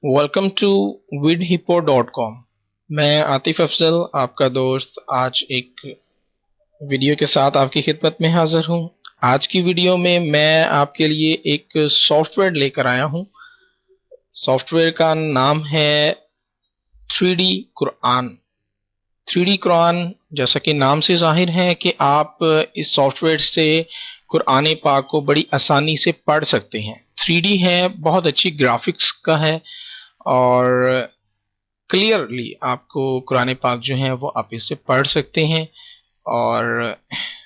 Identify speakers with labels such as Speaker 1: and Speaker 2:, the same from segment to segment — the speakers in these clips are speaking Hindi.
Speaker 1: Welcome to vidhippo.com। मैं आतिफ अफजल आपका दोस्त आज एक वीडियो के साथ आपकी खिदमत में हाजिर हूँ। आज की वीडियो में मैं आपके लिए एक सॉफ्टवेयर लेकर आया हूँ। सॉफ्टवेयर का नाम है 3D कुरान। 3D कुरान जैसा कि नाम से जाहिर है कि आप इस सॉफ्टवेयर से कुरान पाक को बड़ी आसानी से पढ़ सकते हैं। 3D है, बहुत अच्छी ग्राफिक्स का है और क्लियरली आपको कुरान पाक जो है वो आप इससे पढ़ सकते हैं। और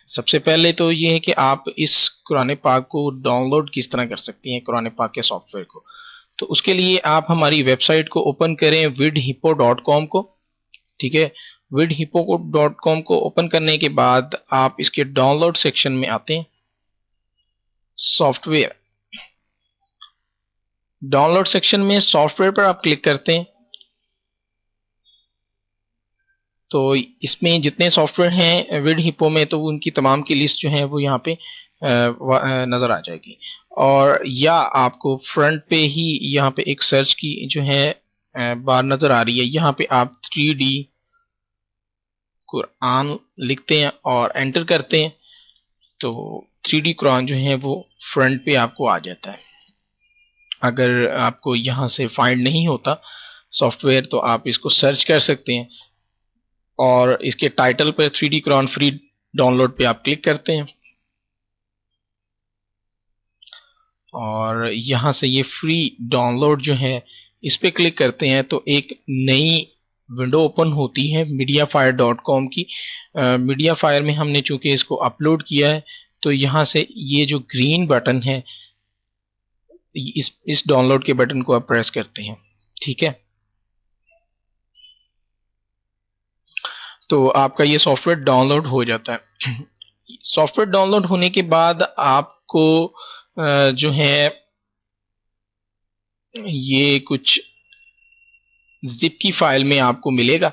Speaker 1: सबसे पहले तो ये है कि आप इस कुरान पाक को डाउनलोड किस तरह कर सकती हैं कुरान पाक के सॉफ्टवेयर को। तो उसके लिए आप हमारी वेबसाइट को ओपन करें vidhippo.com को। ठीक है, vidhippo.com को ओपन करने के बाद आप इसके डाउनलोड सेक्शन में आते हैं। सॉफ्टवेयर, डाउनलोड सेक्शन में सॉफ्टवेयर पर आप क्लिक करते हैं तो इसमें जितने सॉफ्टवेयर हैं vidhippo में तो उनकी तमाम की लिस्ट जो है वो यहाँ पे नज़र आ जाएगी। और या आपको फ्रंट पे ही यहाँ पे एक सर्च की जो है बार नज़र आ रही है। यहाँ पे आप 3D कुरान लिखते हैं और एंटर करते हैं तो 3D कुरान जो है वो फ्रंट पे आपको आ जाता है। अगर आपको यहाँ से फाइंड नहीं होता सॉफ्टवेयर तो आप इसको सर्च कर सकते हैं और इसके टाइटल पर 3D कुरान फ्री डाउनलोड पे आप क्लिक करते हैं और यहाँ से ये फ्री डाउनलोड जो है इस पे क्लिक करते हैं तो एक नई विंडो ओपन होती है mediafire.com की। मीडियाफायर में हमने चूंकि इसको अपलोड किया है तो यहाँ से ये जो ग्रीन बटन है इस डाउनलोड के बटन को आप प्रेस करते हैं। ठीक है, तो आपका ये सॉफ्टवेयर डाउनलोड हो जाता है। सॉफ्टवेयर डाउनलोड होने के बाद आपको जो है ये कुछ जिप की फाइल में आपको मिलेगा।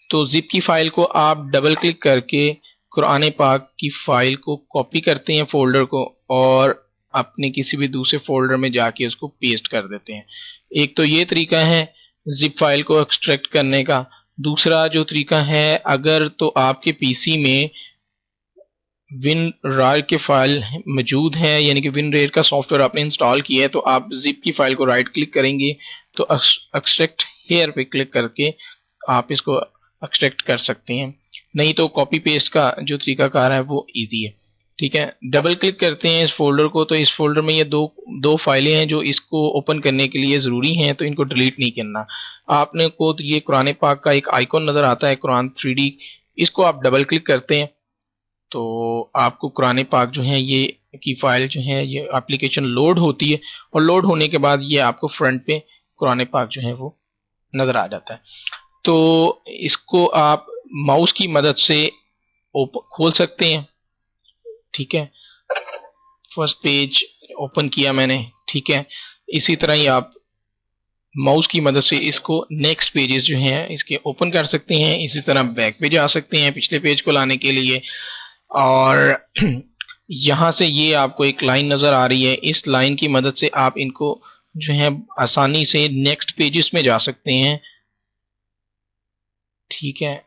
Speaker 1: तो जिप की फाइल को आप डबल क्लिक करके कुरान पाक की फाइल को कॉपी करते हैं फोल्डर को और अपने किसी भी दूसरे फोल्डर में जाके उसको पेस्ट कर देते हैं। एक तो ये तरीका है जिप फाइल को एक्सट्रैक्ट करने का। दूसरा जो तरीका है, अगर तो आपके पीसी में WinRAR के फाइल मौजूद है यानी कि WinRAR का सॉफ्टवेयर आपने इंस्टॉल किया है तो आप जिप की फाइल को राइट क्लिक करेंगे तो एक्सट्रैक्ट हेयर पे क्लिक करके आप इसको एक्सट्रैक्ट कर सकते हैं। नहीं तो कॉपी पेस्ट का जो तरीकाकार है वो इजी है। ठीक है, डबल क्लिक करते हैं इस फोल्डर को तो इस फोल्डर में ये दो फाइलें हैं जो इसको ओपन करने के लिए ज़रूरी हैं तो इनको डिलीट नहीं करना। आपने को तो ये कुरान पाक का एक आइकॉन नज़र आता है कुरान 3D, इसको आप डबल क्लिक करते हैं तो आपको कुरान पाक जो है ये की फाइल जो है ये एप्लीकेशन लोड होती है और लोड होने के बाद ये आपको फ्रंट पे कुरान पाक जो है वो नज़र आ जाता है। तो इसको आप माउस की मदद से खोल सकते हैं। ठीक है, फर्स्ट पेज ओपन किया मैंने। ठीक है, इसी तरह ही आप माउस की मदद से इसको नेक्स्ट पेजेस जो हैं इसके ओपन कर सकते हैं। इसी तरह बैक पे जा सकते हैं पिछले पेज को लाने के लिए। और यहाँ से ये आपको एक लाइन नज़र आ रही है, इस लाइन की मदद से आप इनको जो है आसानी से नेक्स्ट पेजेस में जा सकते हैं। ठीक है,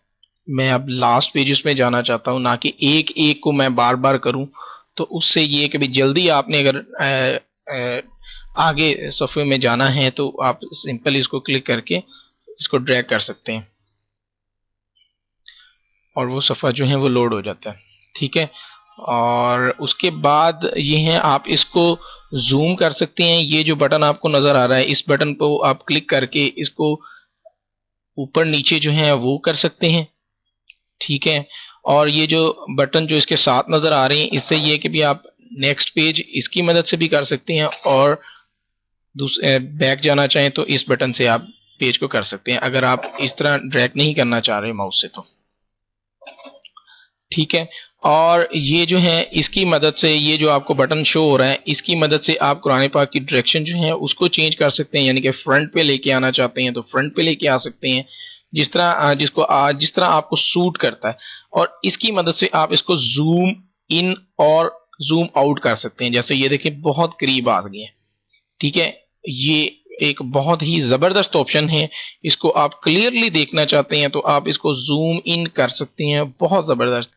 Speaker 1: मैं अब लास्ट पेजेस में जाना चाहता हूँ, ना कि एक एक को मैं बार बार करूँ। तो उससे ये कि भाई जल्दी आपने अगर आगे सफ़े में जाना है तो आप सिंपल इसको क्लिक करके इसको ड्रैग कर सकते हैं और वो सफ़ा जो है वो लोड हो जाता है। ठीक है, और उसके बाद ये है आप इसको जूम कर सकते हैं। ये जो बटन आपको नज़र आ रहा है इस बटन को आप क्लिक करके इसको ऊपर नीचे जो है वो कर सकते हैं। ठीक है, और ये जो बटन जो इसके साथ नज़र आ रहे हैं इससे ये कि भी आप नेक्स्ट पेज इसकी मदद से भी कर सकते हैं और दूसरे बैक जाना चाहें तो इस बटन से आप पेज को कर सकते हैं अगर आप इस तरह ड्रैग नहीं करना चाह रहे माउस से तो। ठीक है, और ये जो है इसकी मदद से ये जो आपको बटन शो हो रहा है इसकी मदद से आप कुरान पाक की डायरेक्शन जो है उसको चेंज कर सकते हैं। यानी कि फ्रंट पे लेके आना चाहते हैं तो फ्रंट पे लेके आ सकते हैं, जिस तरह आपको सूट करता है। और इसकी मदद से आप इसको जूम इन और जूम आउट कर सकते हैं। जैसे ये देखिए बहुत करीब आ गए हैं। ठीक है, ये एक बहुत ही ज़बरदस्त ऑप्शन है। इसको आप क्लियरली देखना चाहते हैं तो आप इसको जूम इन कर सकते हैं, बहुत ज़बरदस्त।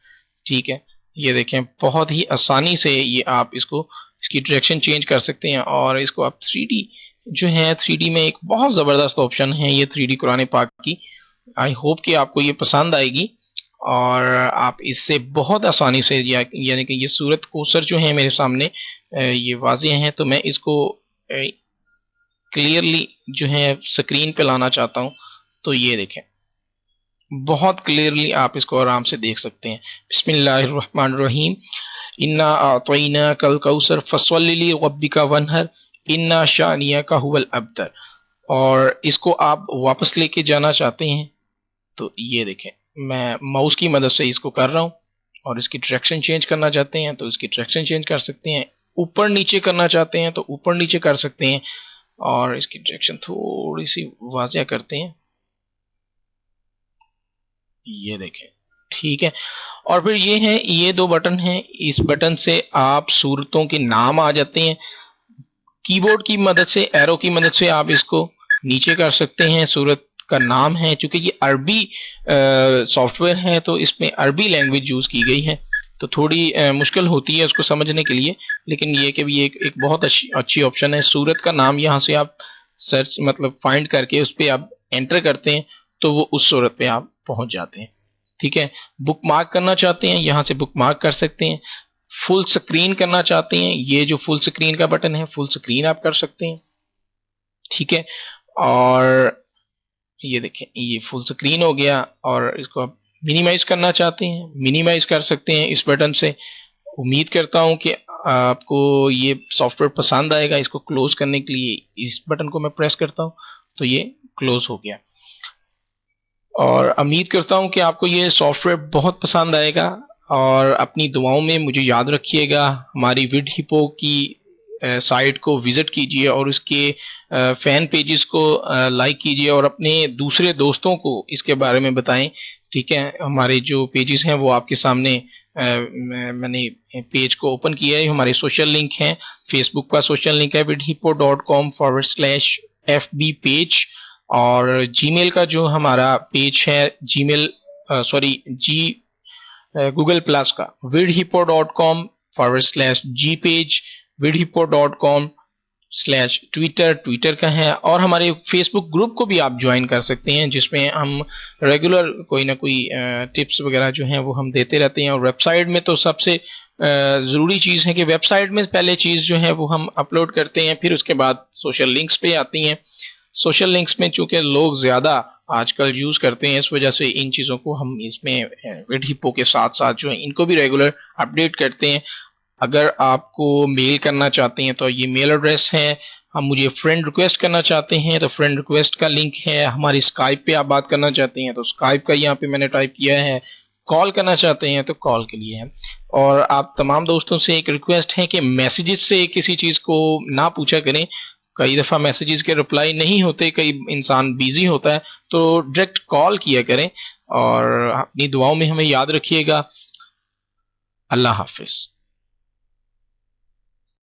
Speaker 1: ठीक है, ये देखें बहुत ही आसानी से ये आप इसको इसकी डायरेक्शन चेंज कर सकते हैं और इसको आप 3D जो है 3D में एक बहुत ज़बरदस्त ऑप्शन है ये 3D कुरान पाक की। आई होप कि आपको ये पसंद आएगी और आप इससे बहुत आसानी से यानी कि ये सूरत कोसर जो है मेरे सामने ये वाज़ेह हैं, तो मैं इसको क्लियरली जो है स्क्रीन पे लाना चाहता हूँ। तो ये देखें बहुत क्लियरली आप इसको आराम से देख सकते हैं। बिस्मिल्लाहिर्रहमानिर्रहीम, इन्ना आतईना कल कौसर फस्वल्लि लिरब्बिका वनहर इन्ना शानियका हुवल अब्तर। और इसको आप वापस लेके जाना चाहते हैं तो ये देखें मैं माउस की मदद से इसको कर रहा हूँ और इसकी डायरेक्शन चेंज करना चाहते हैं तो इसकी डायरेक्शन चेंज कर सकते हैं। ऊपर नीचे करना चाहते हैं तो ऊपर नीचे कर सकते हैं और इसकी डायरेक्शन थोड़ी सी वाज़िया करते हैं। ये देखें ठीक है। और फिर ये है, ये दो बटन हैं, इस बटन से आप सूरतों के नाम आ जाते हैं। कीबोर्ड की मदद से, एरो की मदद से आप इसको नीचे कर सकते हैं। सूरत का नाम है, चूंकि ये अरबी सॉफ्टवेयर है तो इसमें अरबी लैंग्वेज यूज़ की गई है तो थोड़ी मुश्किल होती है उसको समझने के लिए, लेकिन ये कि भी एक बहुत अच्छी ऑप्शन है। सूरत का नाम यहाँ से आप सर्च मतलब फाइंड करके उस पर आप एंटर करते हैं तो वो उस सूरत पे आप पहुंच जाते हैं। ठीक है, बुक मार्क करना चाहते हैं यहाँ से बुक मार्क कर सकते हैं। फुल स्क्रीन करना चाहते हैं, ये जो फुल स्क्रीन का बटन है फुल स्क्रीन आप कर सकते हैं। ठीक है, और ये देखें ये फुल स्क्रीन हो गया। और इसको आप मिनिमाइज करना चाहते हैं मिनिमाइज कर सकते हैं इस बटन से। उम्मीद करता हूं कि आपको ये सॉफ्टवेयर पसंद आएगा। इसको क्लोज करने के लिए इस बटन को मैं प्रेस करता हूं तो ये क्लोज हो गया। और उम्मीद करता हूं कि आपको ये सॉफ्टवेयर बहुत पसंद आएगा और अपनी दुआओं में मुझे याद रखिएगा। हमारी विड हिप्पो की साइट को विज़िट कीजिए और उसके फ़ैन पेजेस को लाइक कीजिए और अपने दूसरे दोस्तों को इसके बारे में बताएं। ठीक है, हमारे जो पेजेस हैं वो आपके सामने मैंने पेज को ओपन किया है। हमारे सोशल लिंक हैं, फेसबुक का सोशल लिंक है vidhippo.com/fb पेज और जीमेल का जो हमारा पेज है जीमेल गूगल प्लस का vidhippo.com/g पेज, vidhippo.com/ट्विटर का है। और हमारे फेसबुक ग्रुप को भी आप ज्वाइन कर सकते हैं जिसमें हम रेगुलर कोई ना कोई टिप्स वगैरह जो हैं वो हम देते रहते हैं। और वेबसाइट में तो सबसे ज़रूरी चीज़ है कि वेबसाइट में पहले चीज़ जो है वो हम अपलोड करते हैं, फिर उसके बाद सोशल लिंक्स पे आती हैं। सोशल लिंक्स में चूंकि लोग ज़्यादा आजकल यूज़ करते हैं इस वजह से इन चीज़ों को हम इसमें विड हिप्पो के साथ साथ जो है इनको भी रेगुलर अपडेट करते हैं। अगर आपको मेल करना चाहते हैं तो ये मेल एड्रेस है। हम मुझे फ्रेंड रिक्वेस्ट करना चाहते हैं तो फ्रेंड रिक्वेस्ट का लिंक है। हमारी स्काइप पे आप बात करना चाहते हैं तो स्काइप का यहाँ पे मैंने टाइप किया है। कॉल करना चाहते हैं तो कॉल के लिए है। और आप तमाम दोस्तों से एक रिक्वेस्ट है कि मैसेजेस से किसी चीज़ को ना पूछा करें। कई दफ़ा मैसेजेस के रिप्लाई नहीं होते, कई इंसान बिजी होता है, तो डायरेक्ट कॉल किया करें। और अपनी दुआओं में हमें याद रखिएगा। अल्लाह हाफिज़।